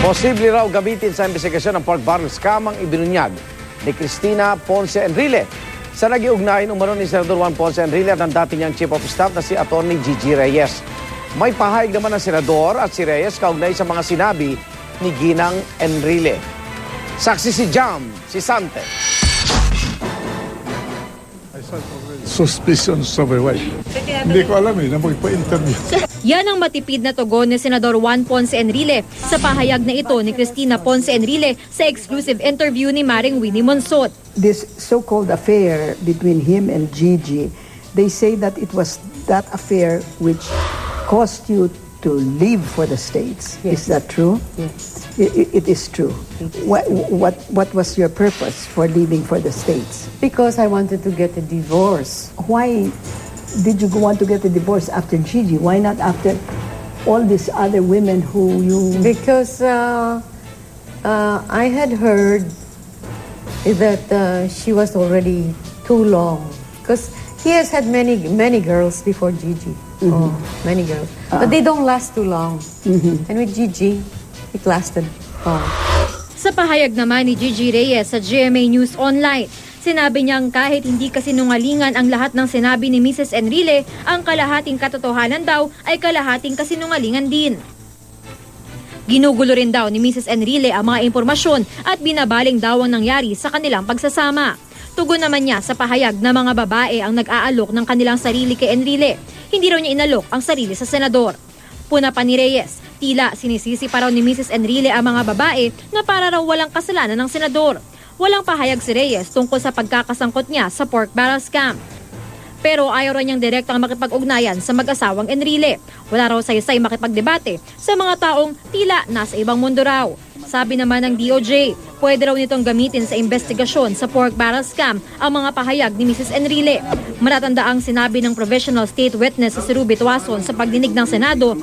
Posible raw gamitin sa investigasyon ng pork barrel scam ang ibinunyag ni Cristina Ponce Enrile. Sa nagiugnayan umano ni Senador Juan Ponce Enrile at ang dati niyang Chief of Staff na si Atty. Gigi Reyes. May pahayag naman ng Senador at si Reyes kaugnay sa mga sinabi ni Ginang Enrile. Saksi si Jam, si Sante. Suspicions of a wife. Hindi ko alam na magpa-interview. Yan ang matipid na tugon ni Senador Juan Ponce Enrile sa pahayag na ito ni Cristina Ponce Enrile sa exclusive interview ni Maring Winnie Monsod. This so-called affair between him and Gigi, they say that it was that affair which caused you to leave for the States. Yes. Is that true? Yes. It is true. What was your purpose for leaving for the States? Because I wanted to get a divorce. Why did you want to get a divorce after Gigi? Why not after all these other women who you... Because I had heard that she was already too long. Because he has had many girls before Gigi. Oh, many girls. But they don't last too long. And with Gigi, it lasted long. Sa pahayag naman ni Gigi Reyes sa GMA News Online, sinabi niyang kahit hindi kasinungalingan ang lahat ng sinabi ni Mrs. Enrile, ang kalahating katotohanan daw ay kalahating kasinungalingan din. Ginugulo rin daw ni Mrs. Enrile ang mga impormasyon at binabaling daw ang nangyari sa kanilang pagsasama. Tugon naman niya sa pahayag na mga babae ang nag-aalok ng kanilang sarili kay Enrile. Hindi raw niya inalok ang sarili sa senador. Puna pa ni Reyes, tila sinisisi pa raw ni Mrs. Enrile ang mga babae na para raw walang kasalanan ng senador. Walang pahayag si Reyes tungkol sa pagkakasangkot niya sa pork barrel scam. Pero ayaw raw niyang direktang makipag-ugnayan sa mag-asawang Enrile. Wala raw saysay makipagdebate sa mga taong tila nasa ibang mundo raw. Sabi naman ng DOJ, pwede raw nitong gamitin sa investigasyon sa pork barrel scam ang mga pahayag ni Mrs. Enrile. Matatanda ang sinabi ng provisional state witness sa si Ruby Tuason sa pagdinig ng Senado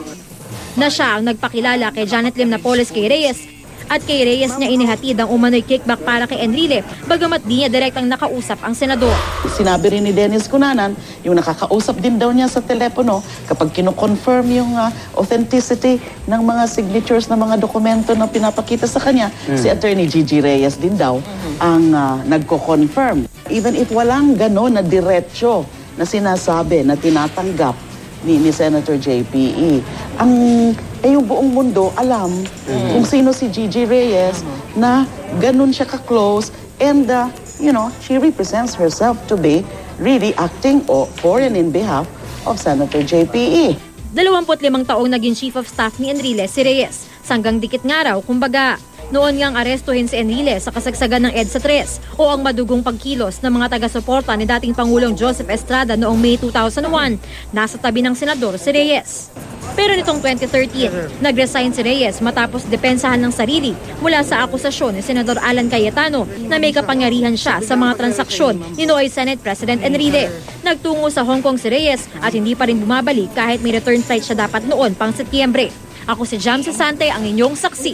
na siya ang nagpakilala kay Janet Lim Napoles kay Reyes at kay Reyes niya inihatid ang umano'y kickback para kay Enrile bagamat di niya direktang nakausap ang senador. Sinabi rin ni Dennis Cunanan, yung nakakausap din daw niya sa telepono kapag kino-confirm yung authenticity ng mga signatures ng mga dokumento na pinapakita sa kanya, si Attorney Gigi Reyes din daw ang nagko-confirm. Even if walang gano'n na diretsyo na sinasabi na tinatanggap ni Senator JPE. Yung buong mundo alam kung sino si Gigi Reyes na ganun siya ka-close and she represents herself to be really acting for and in behalf of Senator JPE. 25 taong naging Chief of Staff ni Enrile si Reyes. Sanggang dikit nga raw, kumbaga. Noon ngang arestuhin si Enrile sa kasagsagan ng EDSA 3 o ang madugong pagkilos ng mga taga-suporta ni dating Pangulong Joseph Estrada noong May 2001. Nasa tabi ng senador si Reyes. Pero nitong 2013, nag-resign si Reyes matapos depensahan ng sarili mula sa akusasyon ni Senador Alan Cayetano na may kapangyarihan siya sa mga transaksyon ni Noy Senate President Enrile. Nagtungo sa Hong Kong si Reyes at hindi pa rin bumabalik kahit may return flight siya dapat noon pang Setyembre. Ako si Jam Sante, ang inyong saksi.